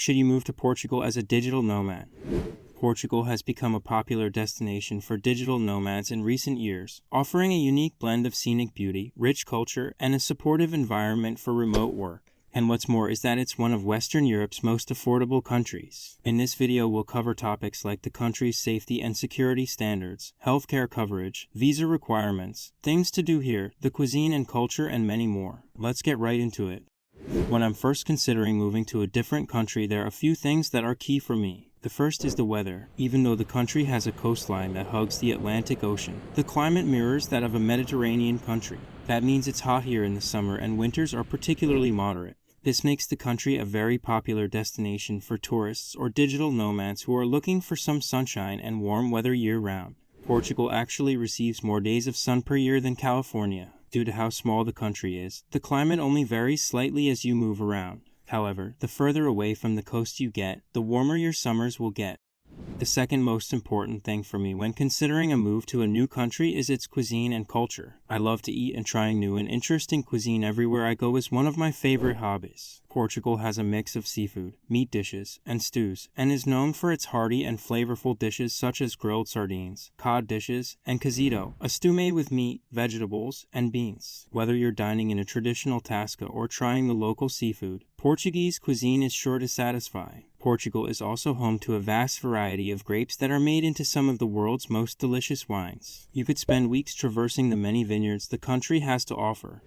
should you move to Portugal as a digital nomad? Portugal has become a popular destination for digital nomads in recent years, offering a unique blend of scenic beauty, rich culture, and a supportive environment for remote work. And what's more is that it's one of Western Europe's most affordable countries. In this video, we'll cover topics like the country's safety and security standards, healthcare coverage, visa requirements, things to do here, the cuisine and culture, and many more. Let's get right into it. When I'm first considering moving to a different country, there are a few things that are key for me. The first is the weather. Even though the country has a coastline that hugs the Atlantic Ocean, the climate mirrors that of a Mediterranean country. That means it's hot here in the summer and winters are particularly moderate. This makes the country a very popular destination for tourists or digital nomads who are looking for some sunshine and warm weather year-round. Portugal actually receives more days of sun per year than California. Due to how small the country is, the climate only varies slightly as you move around. However, the further away from the coast you get, the warmer your summers will get. The second most important thing for me when considering a move to a new country is its cuisine and culture. I love to eat, and trying new and interesting cuisine everywhere I go is one of my favorite hobbies. Portugal has a mix of seafood, meat dishes, and stews, and is known for its hearty and flavorful dishes such as grilled sardines, cod dishes, and cozido, a stew made with meat, vegetables, and beans. Whether you're dining in a traditional tasca or trying the local seafood, Portuguese cuisine is sure to satisfy. Portugal is also home to a vast variety of grapes that are made into some of the world's most delicious wines. You could spend weeks traversing the many vineyards the country has to offer.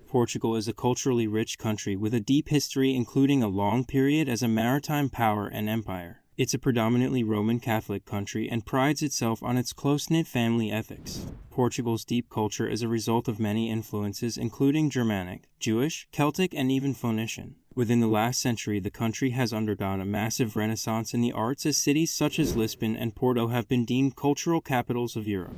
Portugal is a culturally rich country with a deep history, including a long period as a maritime power and empire. It's a predominantly Roman Catholic country and prides itself on its close-knit family ethics. Portugal's deep culture is a result of many influences, including Germanic, Jewish, Celtic, and even Phoenician. Within the last century, the country has undergone a massive renaissance in the arts, as cities such as Lisbon and Porto have been deemed cultural capitals of Europe.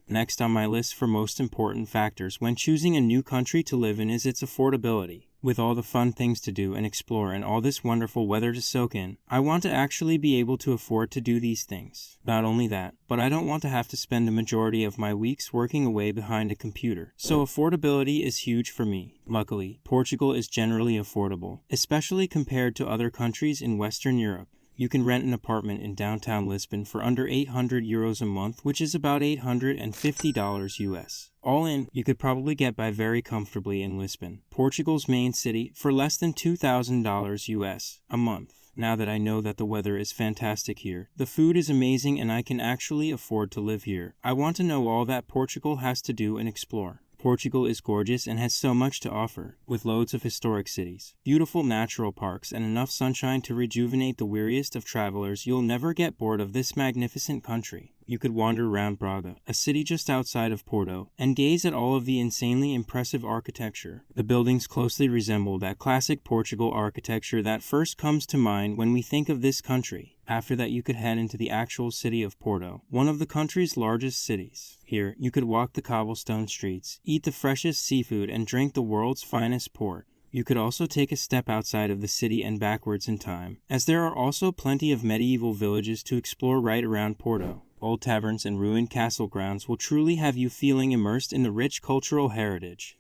Next on my list for most important factors when choosing a new country to live in is its affordability. With all the fun things to do and explore and all this wonderful weather to soak in, I want to actually be able to afford to do these things. Not only that, but I don't want to have to spend the majority of my weeks working away behind a computer. So affordability is huge for me. Luckily, Portugal is generally affordable, especially compared to other countries in Western Europe. You can rent an apartment in downtown Lisbon for under €800 a month, which is about $850 US. All in, you could probably get by very comfortably in Lisbon, Portugal's main city, for less than $2,000 US a month. Now that I know that the weather is fantastic here, the food is amazing, and I can actually afford to live here, I want to know all that Portugal has to do and explore. Portugal is gorgeous and has so much to offer, with loads of historic cities, beautiful natural parks, and enough sunshine to rejuvenate the weariest of travelers. You'll never get bored of this magnificent country. You could wander around Braga, a city just outside of Porto, and gaze at all of the insanely impressive architecture. The buildings closely resemble that classic Portugal architecture that first comes to mind when we think of this country. After that, you could head into the actual city of Porto, one of the country's largest cities. Here, you could walk the cobblestone streets, eat the freshest seafood, and drink the world's finest port. You could also take a step outside of the city and backwards in time, as there are also plenty of medieval villages to explore right around Porto. Old taverns and ruined castle grounds will truly have you feeling immersed in the rich cultural heritage.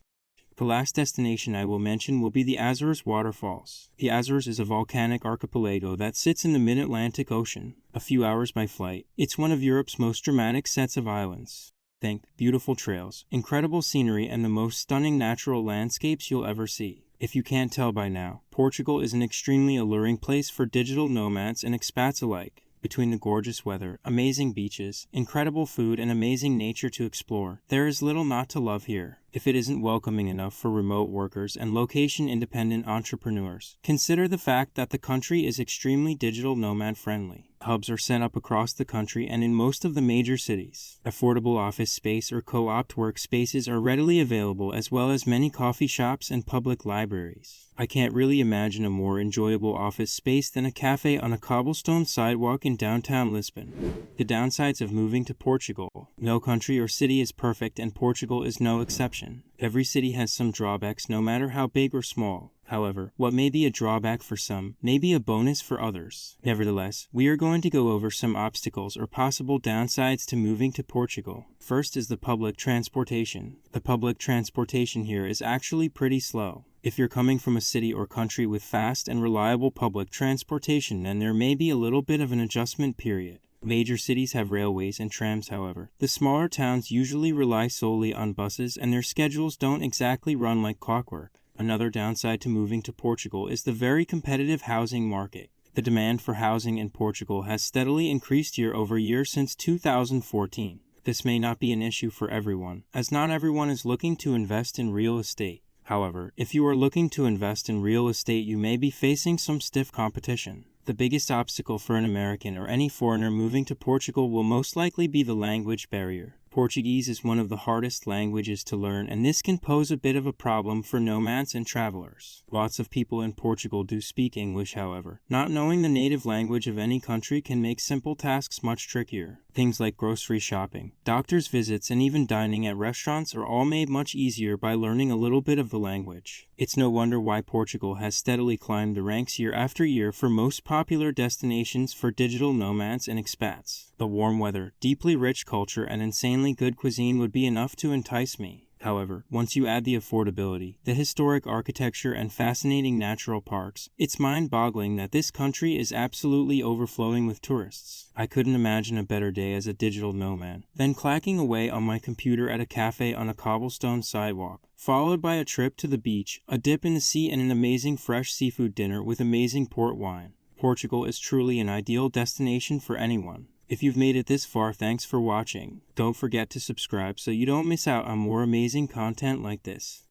The last destination I will mention will be the Azores waterfalls. The Azores is a volcanic archipelago that sits in the mid-Atlantic Ocean. A few hours by flight, it's one of Europe's most dramatic sets of islands. Think beautiful trails, incredible scenery, and the most stunning natural landscapes you'll ever see. If you can't tell by now, Portugal is an extremely alluring place for digital nomads and expats alike. Between the gorgeous weather, amazing beaches, incredible food, and amazing nature to explore, there is little not to love here. If it isn't welcoming enough for remote workers and location-independent entrepreneurs, consider the fact that the country is extremely digital nomad friendly. Hubs are set up across the country and in most of the major cities. Affordable office space or co-opt workspaces are readily available, as well as many coffee shops and public libraries. I can't really imagine a more enjoyable office space than a cafe on a cobblestone sidewalk in downtown Lisbon. The downsides of moving to Portugal. No country or city is perfect, and Portugal is no exception. Every city has some drawbacks, no matter how big or small. However, what may be a drawback for some may be a bonus for others. Nevertheless, we are going to go over some obstacles or possible downsides to moving to Portugal. First is the public transportation. The public transportation here is actually pretty slow. If you're coming from a city or country with fast and reliable public transportation, then there may be a little bit of an adjustment period. Major cities have railways and trams, however. The smaller towns usually rely solely on buses, and their schedules don't exactly run like clockwork. Another downside to moving to Portugal is the very competitive housing market. The demand for housing in Portugal has steadily increased year over year since 2014. This may not be an issue for everyone, as not everyone is looking to invest in real estate. However, if you are looking to invest in real estate, you may be facing some stiff competition. The biggest obstacle for an American or any foreigner moving to Portugal will most likely be the language barrier. Portuguese is one of the hardest languages to learn, and this can pose a bit of a problem for nomads and travelers. Lots of people in Portugal do speak English, however. Not knowing the native language of any country can make simple tasks much trickier. Things like grocery shopping, doctor's visits, and even dining at restaurants are all made much easier by learning a little bit of the language. It's no wonder why Portugal has steadily climbed the ranks year after year for most popular destinations for digital nomads and expats. The warm weather, deeply rich culture, and insanely good cuisine would be enough to entice me. However, once you add the affordability, the historic architecture, and fascinating natural parks, it's mind-boggling that this country is absolutely overflowing with tourists. I couldn't imagine a better day as a digital nomad than clacking away on my computer at a cafe on a cobblestone sidewalk, followed by a trip to the beach, a dip in the sea, and an amazing fresh seafood dinner with amazing port wine. Portugal is truly an ideal destination for anyone. If you've made it this far, thanks for watching. Don't forget to subscribe so you don't miss out on more amazing content like this.